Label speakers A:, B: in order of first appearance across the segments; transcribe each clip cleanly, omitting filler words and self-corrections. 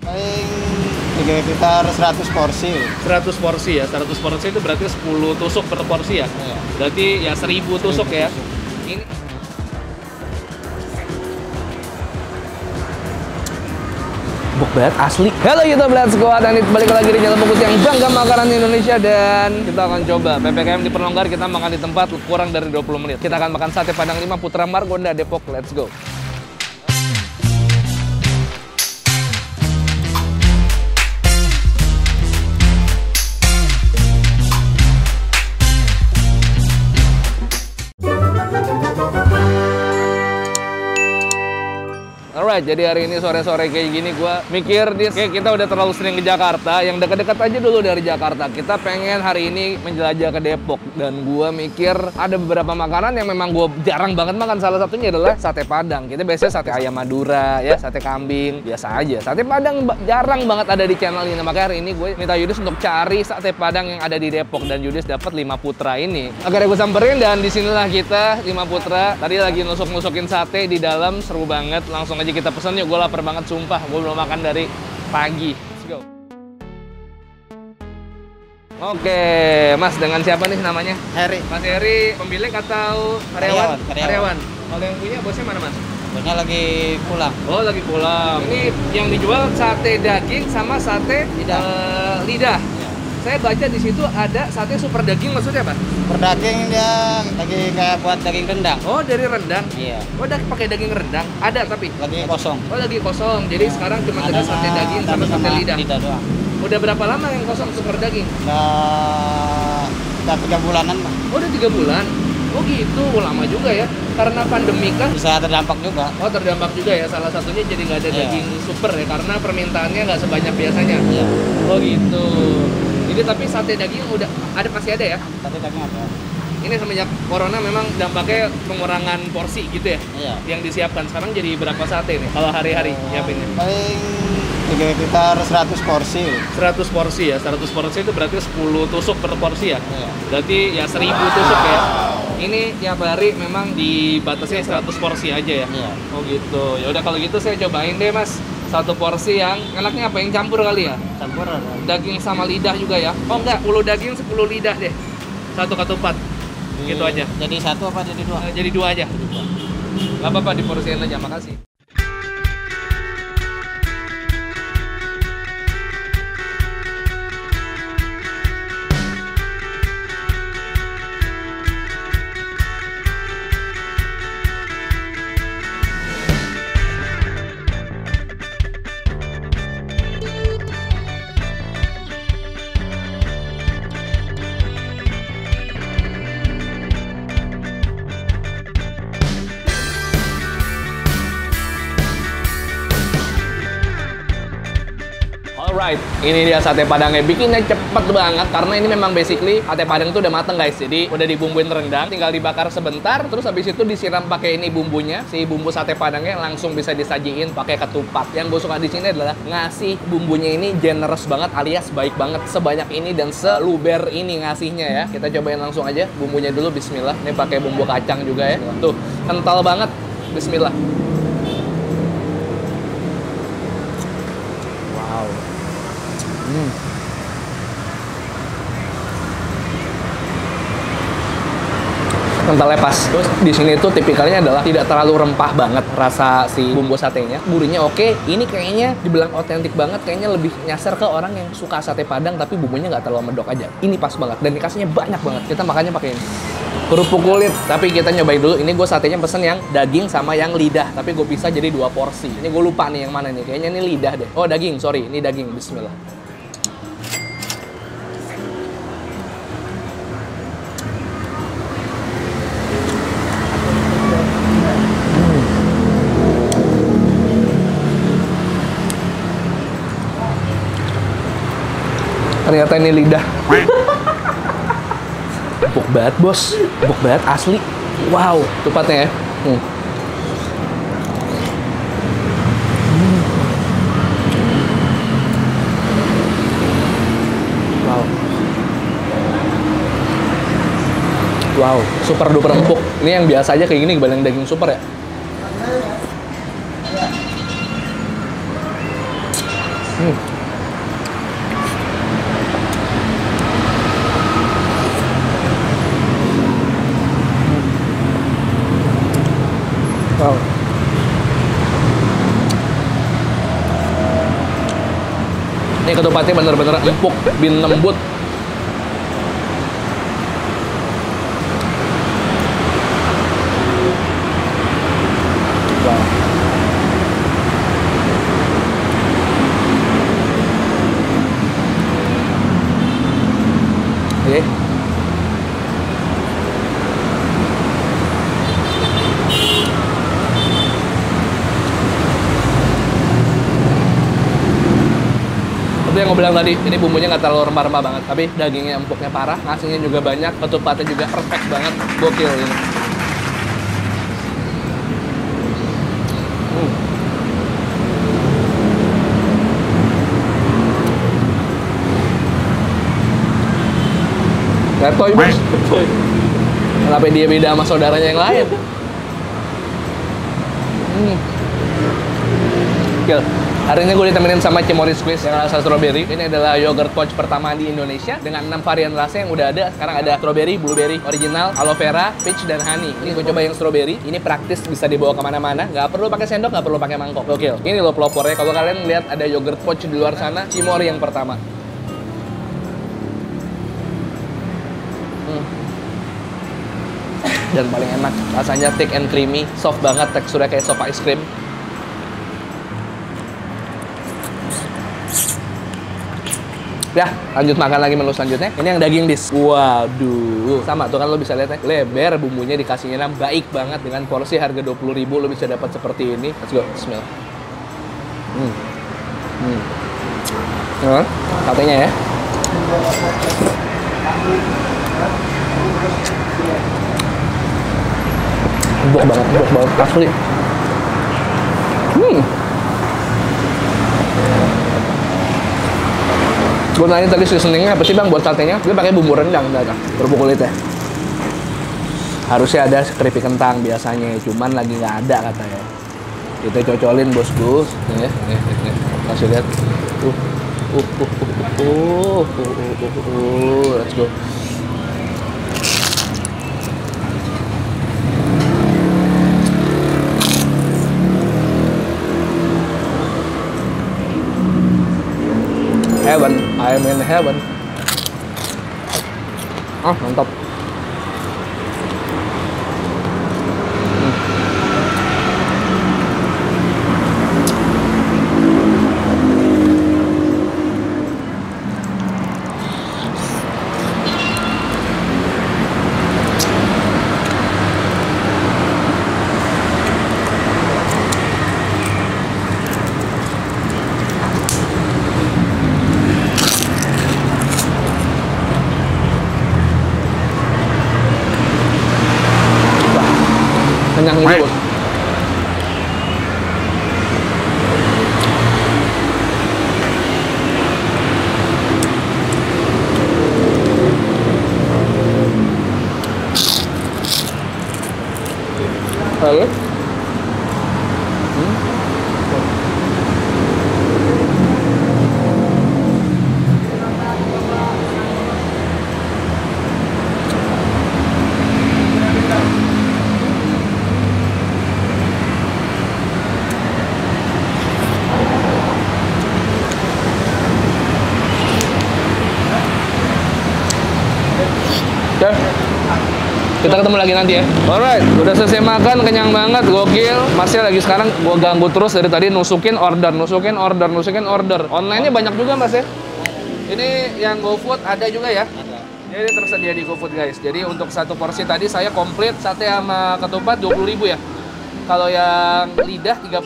A: Paling sekitar 100 porsi.
B: 100 porsi ya, 100 porsi itu berarti 10 tusuk per porsi ya?
A: Iya.
B: Berarti ya 1000 tusuk ya? Ini empuk banget, asli. Halo YouTube Let's Go, dan balik lagi di channel Bungkus yang bangga makanan Indonesia. Dan kita akan coba PPKM diperlonggar, kita makan di tempat kurang dari 20 menit. Kita akan makan sate Padang 5 Putra Margonda Depok. Let's go. Alright, jadi hari ini sore-sore kayak gini gue mikir kayak kita udah terlalu sering ke Jakarta, yang dekat-dekat aja dulu dari Jakarta. Kita pengen hari ini menjelajah ke Depok, dan gue mikir ada beberapa makanan yang memang gue jarang banget makan. Salah satunya adalah sate Padang. Kita biasanya sate ayam Madura, ya sate kambing, biasa aja. Sate Padang jarang banget ada di channel ini. Makanya hari ini gue minta Yudis untuk cari sate Padang yang ada di Depok, dan Yudis dapat 5 Putra ini. Akhirnya gue samperin, dan disinilah kita 5 Putra. Tadi lagi nusuk-nusukin sate di dalam, seru banget. Langsung aja kita pesen yuk, gue lapar banget sumpah. Gue belum makan dari pagi. Let's go. Oke, Mas, dengan siapa nih namanya?
A: Heri.
B: Mas Heri, pemilik atau karyawan?
A: Karyawan.
B: Kalau yang punya bosnya mana, Mas?
A: Bosnya lagi pulang.
B: Oh, lagi pulang. Ini yang dijual sate daging sama sate lidah. Saya baca di situ ada sate super daging, maksudnya apa?
A: Per daging dia lagi kayak buat daging rendang.
B: Oh, dari rendang.
A: Iya.
B: Oh, udah pakai daging rendang. Ada tapi
A: Lagi kosong.
B: oh, lagi kosong. Jadi sekarang cuma ada sate daging sama sate lidah.
A: doang.
B: Udah berapa lama yang kosong super daging?
A: Udah 3 bulanan, Pak.
B: Oh, udah 3 bulan. Oh gitu, lama juga ya. Karena pandemi kan.
A: Bisa terdampak juga.
B: Oh, terdampak juga ya. Salah satunya jadi nggak ada
A: Iya.
B: daging super ya, karena permintaannya nggak sebanyak biasanya.
A: Iya.
B: Oh gitu. Jadi tapi sate daging udah ada, masih ada ya?
A: Sate daging ada.
B: Ini semenjak corona memang dampaknya pengurangan porsi gitu ya?
A: Iya.
B: Yang disiapkan sekarang jadi berapa sate nih kalau hari-hari nyiapinnya?
A: Paling sekitar 100 porsi.
B: 100 porsi ya. 100 porsi itu berarti 10 tusuk per porsi ya?
A: Iya.
B: Berarti ya 1000 tusuk ya. Ini tiap hari memang dibatasi 100 porsi aja ya?
A: Iya.
B: Oh gitu. Ya udah kalau gitu saya cobain deh, Mas. Satu porsi yang enaknya apa? Yang campur kali ya?
A: Campur ada.
B: Daging sama lidah juga ya? Oh enggak, 10 daging 10 lidah deh. Satu ketupat. Gitu aja.
A: Jadi satu apa jadi dua?
B: Jadi 2 aja. Gak apa-apa, diporsiin aja. Makasih. Alright, ini dia sate Padangnya. Bikinnya cepet banget karena ini memang basically sate Padang itu udah mateng guys. Jadi udah dibumbuin rendang, tinggal dibakar sebentar, terus habis itu disiram pakai ini bumbunya. Si bumbu sate Padangnya langsung bisa disajiin pakai ketupat. Yang gue suka di sini adalah ngasih bumbunya ini generous banget, alias baik banget. Sebanyak ini dan seluber ini ngasihnya ya. Kita cobain langsung aja bumbunya dulu. Bismillah. Ini pakai bumbu kacang juga ya. Tuh, kental banget. Bismillah. Wow. Kentalnya pas. Terus di sini tuh tipikalnya adalah tidak terlalu rempah banget rasa si bumbu satenya. Gurihnya oke. Ini kayaknya dibilang otentik banget. Kayaknya lebih nyasar ke orang yang suka sate Padang tapi bumbunya nggak terlalu medok aja. Ini pas banget dan dikasihnya banyak banget. Kita makannya pakai ini. Kerupuk kulit. Tapi kita nyobain dulu. Ini gue satenya pesen yang daging sama yang lidah. Tapi gue bisa jadi 2 porsi. Ini gue lupa nih yang mana nih. Kayaknya ini lidah deh. Oh, daging. Sorry. Ini daging. Bismillah. Ternyata ini lidah. Empuk banget, bos. Empuk banget, asli. Wow, tupatnya ya. Wow. Wow, super duper empuk. Ini yang biasa aja kayak gini dibanding daging super ya. Wow. Ini ketupatnya bener-bener empuk, bin lembut. Wow. Oke. Seperti yang gue bilang tadi, ini bumbunya nggak terlalu rempah-rempah banget, tapi dagingnya empuknya parah, nasinya juga banyak, ketupatnya juga perfect banget, gokil ini. Letoy bos, kenapa dia beda sama saudaranya yang lain? Gokil. Hari ini gue ditemenin sama Cimory Squeeze yang rasa strawberry. Ini adalah yogurt pouch pertama di Indonesia dengan 6 varian rasa yang udah ada. Sekarang ada strawberry, blueberry, original, aloe vera, peach, dan honey. Ini gue coba yang strawberry. Ini praktis, bisa dibawa kemana-mana. Nggak perlu pakai sendok, nggak perlu pakai mangkok. Gokil. Ini loh pelopornya. Kalau kalian lihat ada yogurt pouch di luar sana, Cimory yang pertama. Dan paling enak, rasanya thick and creamy, soft banget, teksturnya kayak soft ice cream. Ya, lanjut makan lagi menu selanjutnya. Ini yang daging dis. Waduh. Sama tuh kan lo bisa lihat ya. Lebar, bumbunya dikasihnya baik banget dengan porsi harga 20.000 lo bisa dapat seperti ini. Let's go. Bismillah. Satenya ya. Empuk banget asli. Gue nanya tadi seasoningnya apa sih bang buat satenya? Dia pakai bumbu rendang ternyata, kerupuk kulitnya. Harusnya ada keripik kentang biasanya, cuman lagi nggak ada katanya. Kita cocolin bosku, nih, kasih lihat. Let's go. Heaven, I am in heaven. Ah, mantap. Kenyang ini bos. Lalu oke. Kita ketemu lagi nanti ya. Alright, udah selesai makan, kenyang banget, gokil. Masnya lagi sekarang gua ganggu terus dari tadi nusukin order. Online-nya banyak juga mas ya. Ini yang GoFood ada juga ya. Jadi tersedia di GoFood guys. Jadi untuk satu porsi tadi saya komplit sate sama ketupat 20.000 ya. Kalau yang lidah 30.000.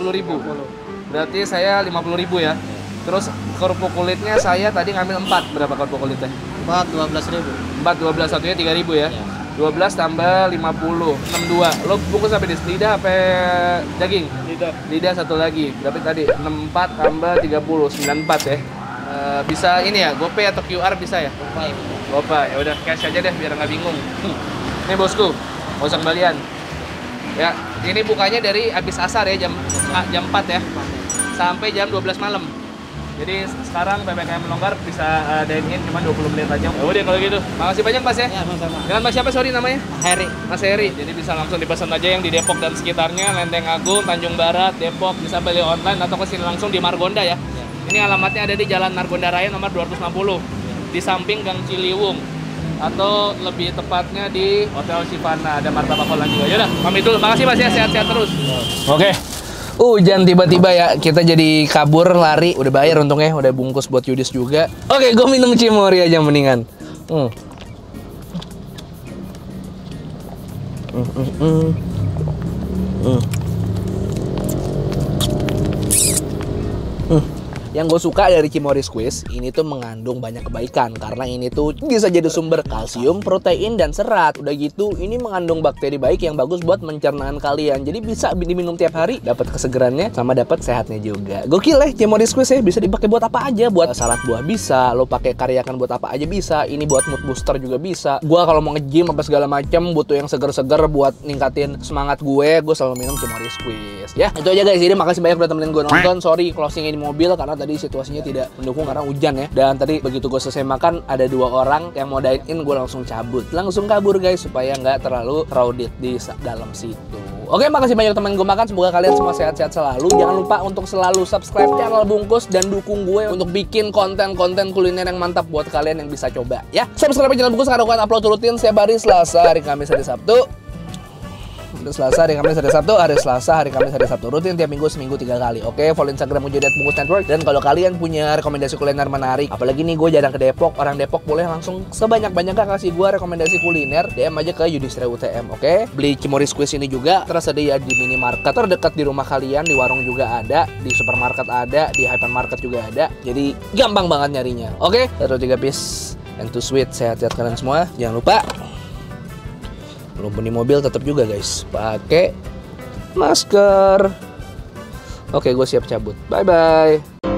B: Berarti saya 50.000 ya. Terus kerupuk kulitnya saya tadi ngambil 4. Berapa kerupuk kulitnya?
A: 4 12.000.
B: 4 12 satunya 3.000 ya. 12 tambah 50 62. Lo bungkus sampai di lidah apa daging? Lidah satu lagi. Berarti tadi 64 tambah 30 94 ya. Bisa ini ya, GoPay atau QR bisa ya? GoPay. Ya udah cash aja deh biar nggak bingung. Ini bosku, nggak usah kembalian. Ya, ini bukanya dari habis asar ya jam 4 ya. Sampai jam 12 malam. Jadi sekarang PPKM melonggar bisa dine in cuma 20 menit aja. Ya udah kalau gitu. Makasih banyak Mas ya.
A: Ya, sama-sama.
B: Dengan Mas siapa sorry namanya?
A: Heri.
B: Mas Heri. Jadi bisa langsung dipesan aja yang di Depok dan sekitarnya, Lenteng Agung, Tanjung Barat, Depok, bisa beli online atau kesini langsung di Margonda ya. Ini alamatnya ada di Jalan Margonda Raya nomor 260 di samping Gang Ciliwung atau lebih tepatnya di Hotel Sivana. Ada martabak Holland juga. Yaudah, pamit dulu. Makasih Mas ya, sehat-sehat terus. Oke. Hujan tiba-tiba ya, kita jadi kabur, lari. Udah bayar untungnya, udah bungkus buat Yudis juga. Oke, gue minum Cimory aja mendingan. Yang gue suka dari Cimory Squeeze ini tuh mengandung banyak kebaikan karena ini tuh bisa jadi sumber kalsium, protein, dan serat. Udah gitu ini mengandung bakteri baik yang bagus buat pencernaan kalian. Jadi bisa diminum tiap hari, dapat kesegerannya sama dapat sehatnya juga. Gokil ya Cimory Squeeze ya, bisa dipakai buat apa aja. Buat salad buah bisa, lo pakai karyakan buat apa aja bisa. Ini buat mood booster juga bisa. Gua kalau mau nge-gym apa segala macam butuh yang seger-seger buat ningkatin semangat gue selalu minum Cimory Squeeze. Ya, itu aja guys. Jadi makasih banyak udah temenin gue nonton. Sorry closingnya di mobil karena tadi situasinya tidak mendukung karena hujan ya. Dan tadi begitu gue selesai makan ada 2 orang yang mau dine in, gue langsung cabut, langsung kabur guys supaya nggak terlalu crowded di dalam situ. Oke, makasih banyak teman gue makan. Semoga kalian semua sehat-sehat selalu. Jangan lupa untuk selalu subscribe channel Bungkus dan dukung gue untuk bikin konten-konten kuliner yang mantap buat kalian yang bisa coba ya. Subscribe channel Bungkus karena gue upload rutin setiap hari Selasa, hari Kamis, hari Sabtu. Selasa, hari Kamis, hari Sabtu, hari Selasa, hari Kamis, hari Sabtu. Rutin tiap minggu, seminggu 3 kali. Oke, follow Instagram gue jadi @bungkus network. Dan kalau kalian punya rekomendasi kuliner menarik, apalagi nih gue jarang ke Depok, orang Depok boleh langsung sebanyak-banyaknya kasih gue rekomendasi kuliner. DM aja ke Yudhistira UTM, oke? Beli Cimory Squeeze ini juga tersedia di minimarket terdekat di rumah kalian, di warung juga ada, di supermarket ada, di hypermarket juga ada. Jadi gampang banget nyarinya. Oke, 1-3 piece and too sweet. Sehat-sehat kalian semua. Jangan lupa walaupun di mobil tetap juga guys pakai masker. Oke, gue siap cabut. Bye bye.